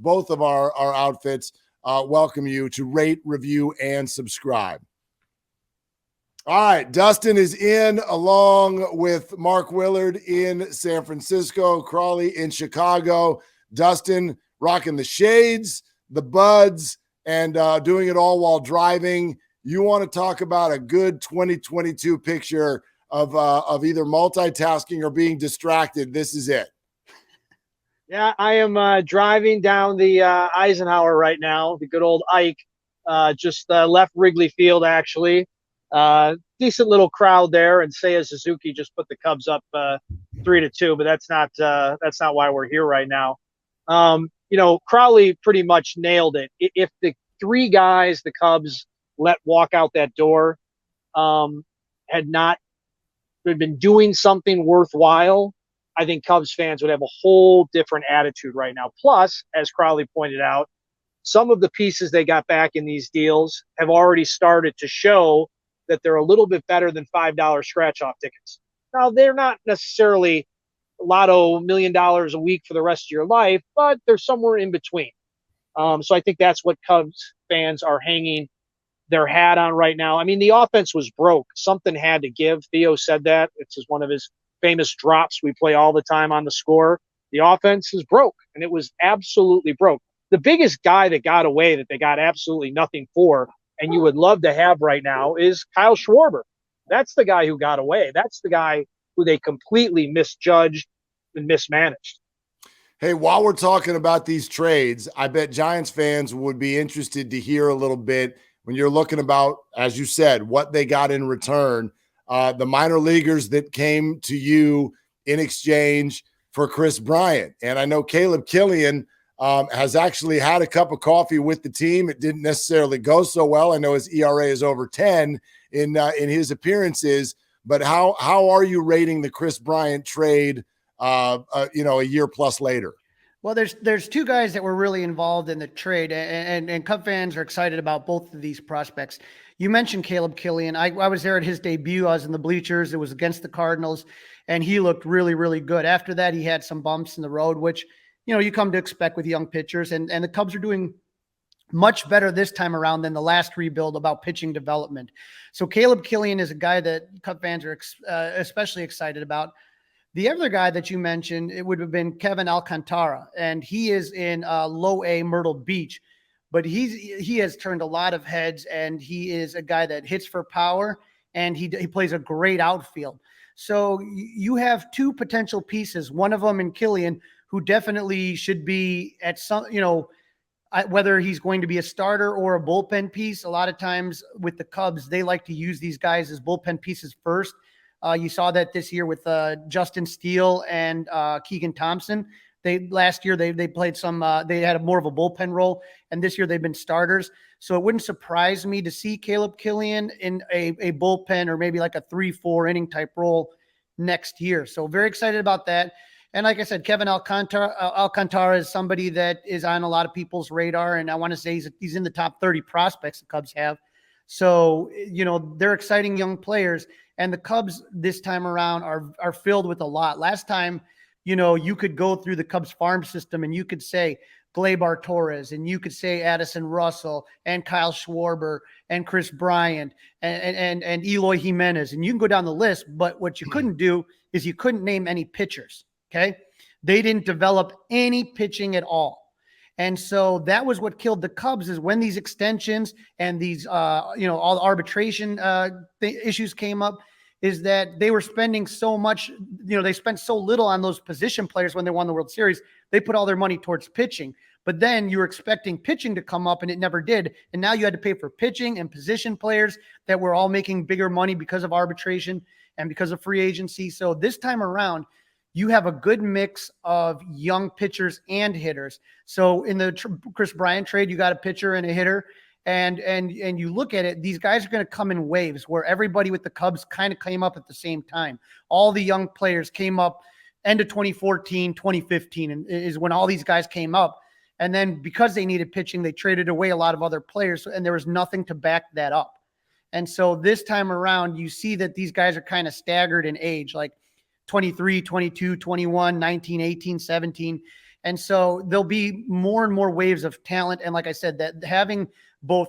both of our outfits welcome you to rate, review, and subscribe. All right, Dustin is in along with Mark Willard in San Francisco, Crawley in Chicago. Dustin rocking the shades, the buds, and doing it all while driving. You want to talk about a good 2022 picture of either multitasking or being distracted. This is it. Yeah, I am driving down the Eisenhower right now, the good old Ike. Just left Wrigley Field, actually. Decent little crowd there, and Seiya Suzuki just put the Cubs up 3-2, but that's not why we're here right now. Crowley pretty much nailed it. If the three guys the Cubs let walk out that door had been doing something worthwhile, I think Cubs fans would have a whole different attitude right now. Plus, as Crowley pointed out, some of the pieces they got back in these deals have already started to show that they're a little bit better than $5 scratch-off tickets. Now, they're not necessarily lotto $1 million a week for the rest of your life, but they're somewhere in between. So I think that's what Cubs fans are hanging their hat on right now. I mean, the offense was broke. Something had to give. Theo said that. It's just one of his famous drops we play all the time on the score. The offense is broke, and it was absolutely broke. The biggest guy that got away that they got absolutely nothing for, and you would love to have right now, is Kyle Schwarber. That's the guy who got away. That's the guy who they completely misjudged and mismanaged. Hey, while we're talking about these trades, I bet Giants fans would be interested to hear a little bit when you're looking about, as you said, what they got in return. The minor leaguers that came to you in exchange for Chris Bryant. And I know Caleb Killian has actually had a cup of coffee with the team. It didn't necessarily go so well. I know his ERA is over 10 in his appearances. But how are you rating the Chris Bryant trade, a year plus later? Well, there's two guys that were really involved in the trade, and Cub fans are excited about both of these prospects. You mentioned Caleb Killian. I was there at his debut. I was in the bleachers. It was against the Cardinals, and he looked really, really good. After that, he had some bumps in the road, which, you come to expect with young pitchers, and the Cubs are doing much better this time around than the last rebuild about pitching development. So Caleb Killian is a guy that Cub fans are especially excited about. The other guy that you mentioned, it would have been Kevin Alcantara, and he is in low A Myrtle Beach, but he has turned a lot of heads, and he is a guy that hits for power, and he plays a great outfield. So you have two potential pieces, one of them in Killian, who definitely should be at some, whether he's going to be a starter or a bullpen piece. A lot of times with the Cubs, they like to use these guys as bullpen pieces first. You saw that this year with Justin Steele and Keegan Thompson. Last year they played some. They had more of a bullpen role, and this year they've been starters. So it wouldn't surprise me to see Caleb Killian in a bullpen or maybe like a 3-4 inning type role next year. So very excited about that. And like I said, Kevin Alcantara is somebody that is on a lot of people's radar, and I want to say he's in the top 30 prospects the Cubs have. So they're exciting young players. And the Cubs this time around are filled with a lot. Last time, you could go through the Cubs farm system and you could say Gleyber Torres, and you could say Addison Russell and Kyle Schwarber and Chris Bryant and Eloy Jimenez. And you can go down the list, but what you couldn't do is you couldn't name any pitchers. Okay. They didn't develop any pitching at all. And so that was what killed the Cubs, is when these extensions and these, all the arbitration issues came up, is that they were spending so much, they spent so little on those position players when they won the World Series. They put all their money towards pitching, but then you were expecting pitching to come up and it never did. And now you had to pay for pitching and position players that were all making bigger money because of arbitration and because of free agency. So this time around, you have a good mix of young pitchers and hitters. So in the Chris Bryant trade, you got a pitcher and a hitter. And you look at it, these guys are going to come in waves where everybody with the Cubs kind of came up at the same time. All the young players came up end of 2014, 2015, and is when all these guys came up. And then because they needed pitching, they traded away a lot of other players, and there was nothing to back that up. And so this time around, you see that these guys are kind of staggered in age, like 23, 22, 21, 19, 18, 17. And so there'll be more and more waves of talent. And like I said, that having both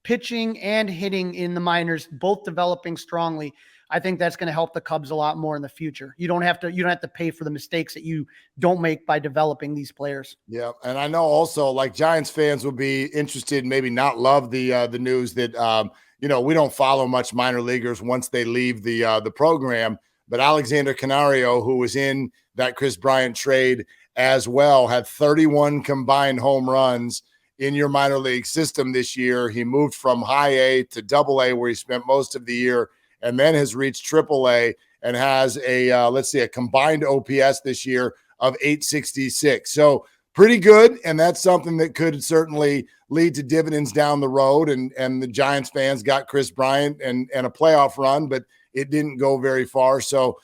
pitching and hitting in the minors, both developing strongly, I think that's going to help the Cubs a lot more in the future. You don't have to pay for the mistakes that you don't make by developing these players. Yeah. And I know also like Giants fans will be interested, maybe not love the news that, we don't follow much minor leaguers once they leave the program, but Alexander Canario, who was in that Chris Bryant trade as well, had 31 combined home runs in your minor league system this year. He moved from high A to double A, where he spent most of the year, and then has reached triple A and has a combined OPS this year of 866. So pretty good. And that's something that could certainly lead to dividends down the road. And the Giants fans got Chris Bryant and a playoff run, but it didn't go very far. So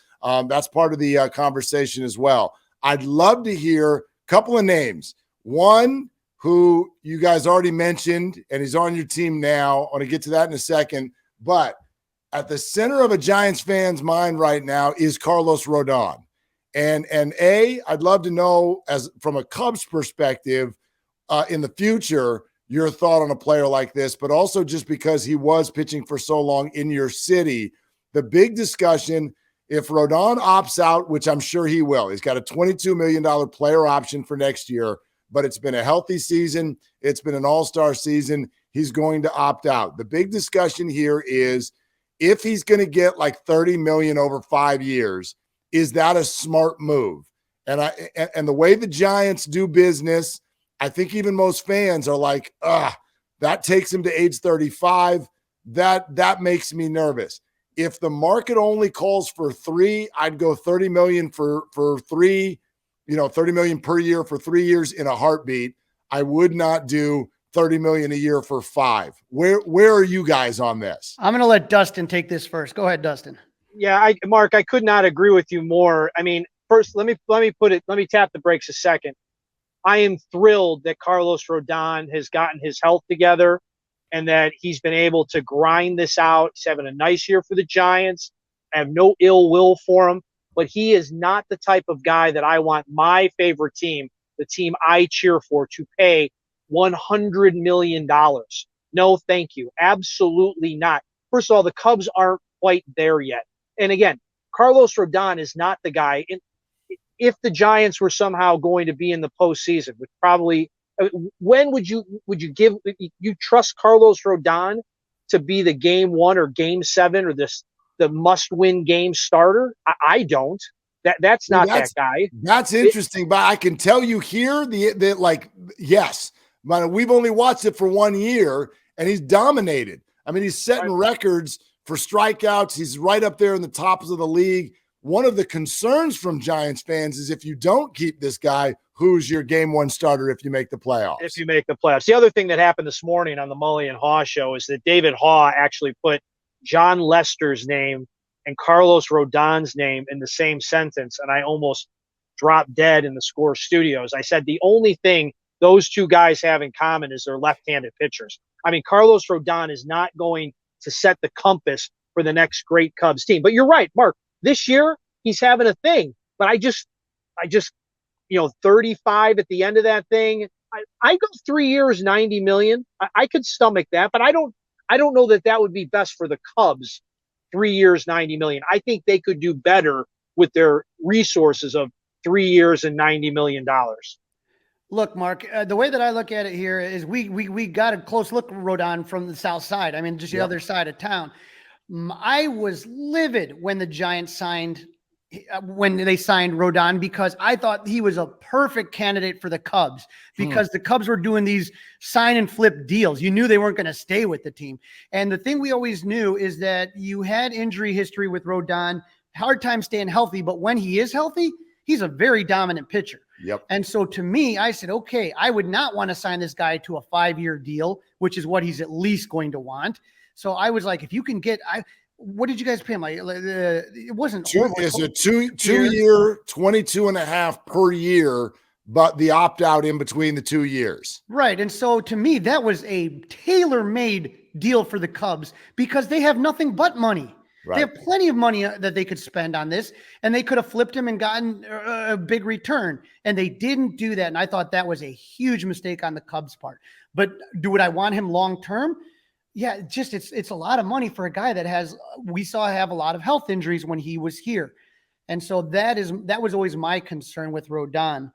that's part of the conversation as well. I'd love to hear a couple of names. One who you guys already mentioned, and he's on your team now. I want to get to that in a second. But at the center of a Giants fan's mind right now is Carlos Rodon. And I'd love to know, as from a Cubs perspective, in the future, your thought on a player like this, but also just because he was pitching for so long in your city, the big discussion, if Rodon opts out, which I'm sure he will, he's got a $22 million player option for next year, but it's been a healthy season. It's been an all-star season. He's going to opt out. The big discussion here is if he's going to get like $30 million over 5 years, is that a smart move? And the way the Giants do business, I think even most fans are like, that takes him to age 35. That makes me nervous. If the market only calls for 3, I'd go $30 million for 3, $30 million per year for 3 years in a heartbeat. I would not do $30 million a year for 5. Where are you guys on this? I'm going to let Dustin take this first. Go ahead, Dustin. Yeah, Mark, I could not agree with you more. I mean, first, let me tap the brakes a second. I am thrilled that Carlos Rodon has gotten his health together and that he's been able to grind this out. He's having a nice year for the Giants. I have no ill will for him, but he is not the type of guy that I want my favorite team, the team I cheer for, to pay $100 million. No, thank you. Absolutely not. First of all, the Cubs aren't quite there yet. And again, Carlos Rodon is not the guy. If the Giants were somehow going to be in the postseason, which probably, when would you trust Carlos Rodon to be the game 1 or game 7 or the must-win game starter? I don't. That's not that guy. That's interesting, but I can tell you here yes, but we've only watched it for 1 year, and he's dominated. I mean, he's setting records for strikeouts. He's right up there in the tops of the league. One of the concerns from Giants fans is if you don't keep this guy, who's your game 1 starter if you make the playoffs? If you make the playoffs. The other thing that happened this morning on the Mully and Haw show is that David Haw actually put John Lester's name and Carlos Rodon's name in the same sentence, and I almost dropped dead in the Score studios. I said the only thing those two guys have in common is they're left-handed pitchers. I mean, Carlos Rodon is not going to set the compass for the next great Cubs team. But you're right, Mark. This year, he's having a thing. But I just 35 at the end of that thing. I go 3 years, $90 million. I could stomach that, but I don't know that would be best for the Cubs. 3 years, $90 million. I think they could do better with their resources of 3 years and $90 million. Look, Mark, the way that I look at it here is we got a close look at Rodon from the south side. I mean, just the other side of town. I was livid when the Giants signed Rodon because I thought he was a perfect candidate for the Cubs because the Cubs were doing these sign and flip deals. You knew they weren't going to stay with the team. And the thing we always knew is that you had injury history with Rodon, hard time staying healthy, but when he is healthy, he's a very dominant pitcher. Yep. And so to me, I said, okay, I would not want to sign this guy to a 5-year deal, which is what he's at least going to want. So I was like, if you can get, what did you guys pay him? Like, it wasn't. It's a two-year, 22.5 per year, but the opt-out in between the 2 years. Right. And so to me, that was a tailor-made deal for the Cubs because they have nothing but money. They have plenty of money that they could spend on this, and they could have flipped him and gotten a big return, and they didn't do that. And I thought that was a huge mistake on the Cubs' part. But would I want him long term? Yeah, just it's a lot of money for a guy that we saw have a lot of health injuries when he was here. And so that was always my concern with Rodon.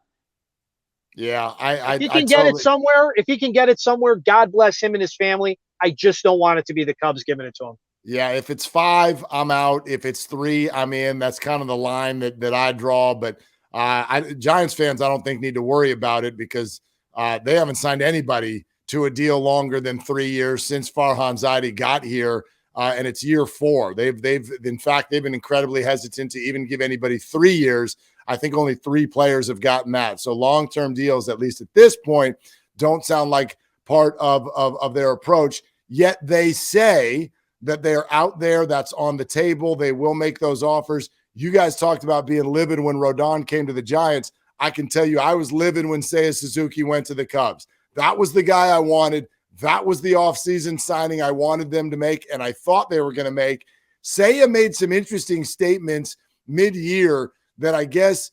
Yeah, if he can get it somewhere, God bless him and his family. I just don't want it to be the Cubs giving it to him. Yeah, if it's 5, I'm out. If it's 3, I'm in. That's kind of the line that I draw. But Giants fans, I don't think need to worry about it because they haven't signed anybody to a deal longer than 3 years since Farhan Zaidi got here, and it's year 4. They've been incredibly hesitant to even give anybody 3 years. I think only 3 players have gotten that. So long-term deals, at least at this point, don't sound like part of their approach. Yet they say that they're out there. That's on the table. They will make those offers. You guys talked about being livid when Rodon came to the Giants. I can tell you I was livid when Seiya Suzuki went to the Cubs. That was the guy I wanted. That was the offseason signing I wanted them to make, and I thought they were going to make. Seiya made some interesting statements mid-year that I guess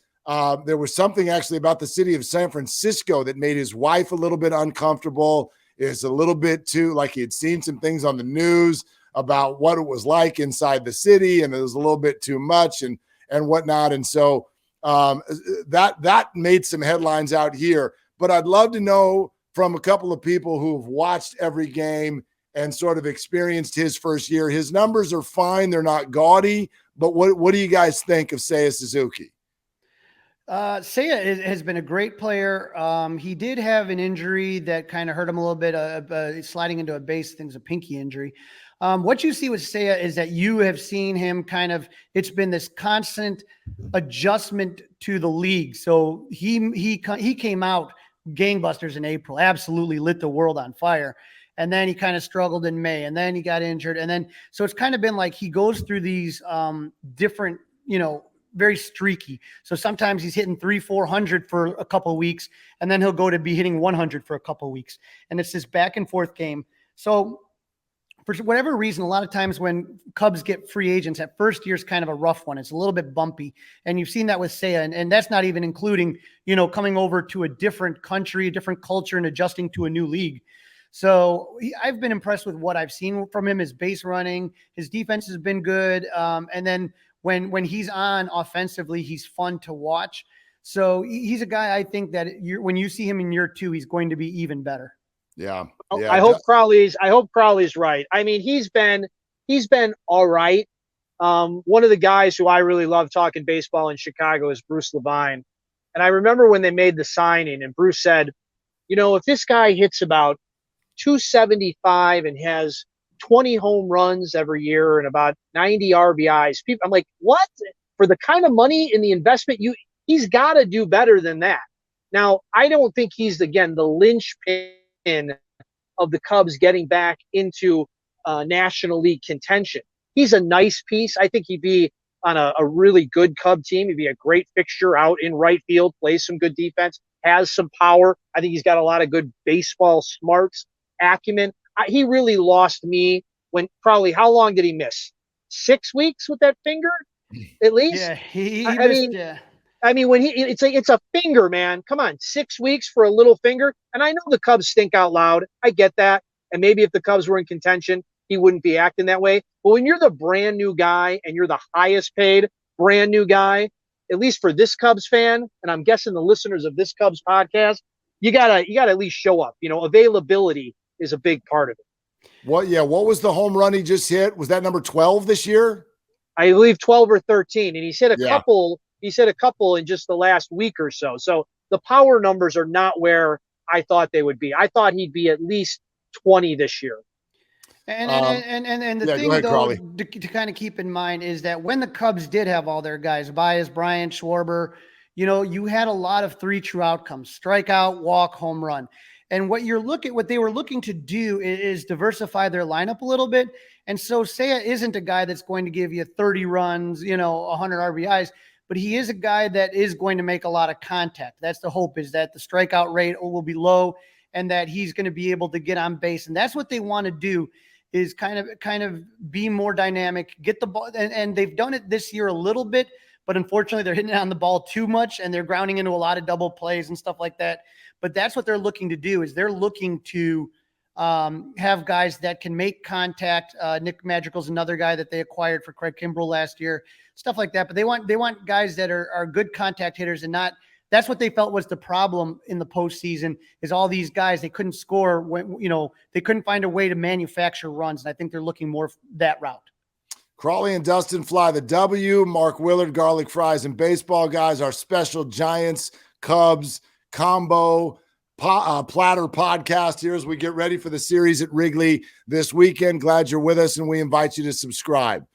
there was something actually about the city of San Francisco that made his wife a little bit uncomfortable. Is a little bit too like he had seen some things on the news about what it was like inside the city, and it was a little bit too much and whatnot. And so that made some headlines out here. But I'd love to know from a couple of people who've watched every game and sort of experienced his first year. His numbers are fine. They're not gaudy. But what do you guys think of Seiya Suzuki? Seiya has been a great player. He did have an injury that kind of hurt him a little bit, sliding into a base. I think it's a pinky injury. What you see with Seiya is that you have seen him it's been this constant adjustment to the league. So he came out gangbusters in April, absolutely lit the world on fire. And then he kind of struggled in May, and then he got injured. And then, so it's kind of been like he goes through these different, very streaky. So sometimes he's hitting 300-400 for a couple of weeks, and then he'll go to be hitting 100 for a couple of weeks. And it's this back and forth game. So for whatever reason, a lot of times when Cubs get free agents, that first year is kind of a rough one. It's a little bit bumpy. And you've seen that with Seiya. And that's not even including, coming over to a different country, a different culture, and adjusting to a new league. So I've been impressed with what I've seen from him. His base running, his defense has been good. And then when he's on offensively, he's fun to watch. So he's a guy I think that when you see him in year 2, he's going to be even better. Yeah. I hope Crowley's right. I mean, he's been all right. One of the guys who I really love talking baseball in Chicago is Bruce Levine. And I remember when they made the signing and Bruce said, if this guy hits about 275 and has 20 home runs every year and about 90 RBIs, I'm like, what? For the kind of money in the investment, he's got to do better than that. Now, I don't think he's, again, the linchpin of the Cubs getting back into National League contention. He's a nice piece. I think he'd be on a really good Cub team. He'd be a great fixture out in right field, plays some good defense, has some power. I think he's got a lot of good baseball smarts, acumen. He really lost me when probably, how long did he miss? 6 weeks with that finger, at least? Yeah, he missed. I mean, when it's a finger, man. Come on, 6 weeks for a little finger. And I know the Cubs stink out loud. I get that. And maybe if the Cubs were in contention, he wouldn't be acting that way. But when you're the brand new guy and you're the highest paid brand new guy, at least for this Cubs fan, and I'm guessing the listeners of this Cubs podcast, you gotta at least show up. Availability is a big part of it. What was the home run he just hit? Was that number 12 this year? I believe 12 or 13. And he's hit a couple. He's hit a couple in just the last week or so. So the power numbers are not where I thought they would be. I thought he'd be at least 20 this year. And the thing, though, to kind of keep in mind is that when the Cubs did have all their guys, Baez, Bryant, Schwarber, you had a lot of 3 true outcomes: strikeout, walk, home run. And what they were looking to do is diversify their lineup a little bit. And so Seiya isn't a guy that's going to give you 30 runs, 100 RBIs, but he is a guy that is going to make a lot of contact. That's the hope, is that the strikeout rate will be low and that he's going to be able to get on base. And that's what they want to do. is kind of be more dynamic, get the ball. And they've done it this year a little bit, but unfortunately they're hitting it on the ball too much and they're grounding into a lot of double plays and stuff like that. But that's what they're looking to do, is they're looking to have guys that can make contact. Nick Madrical's another guy that they acquired for Craig Kimbrell last year, stuff like that. But they want guys that are good contact hitters and not. That's what they felt was the problem in the postseason, is all these guys, they couldn't score when, they couldn't find a way to manufacture runs. And I think they're looking more that route. Crawley and Dustin fly the W. Mark Willard, garlic fries, and baseball guys. Our special Giants, Cubs combo platter podcast here as we get ready for the series at Wrigley this weekend. Glad you're with us, and we invite you to subscribe.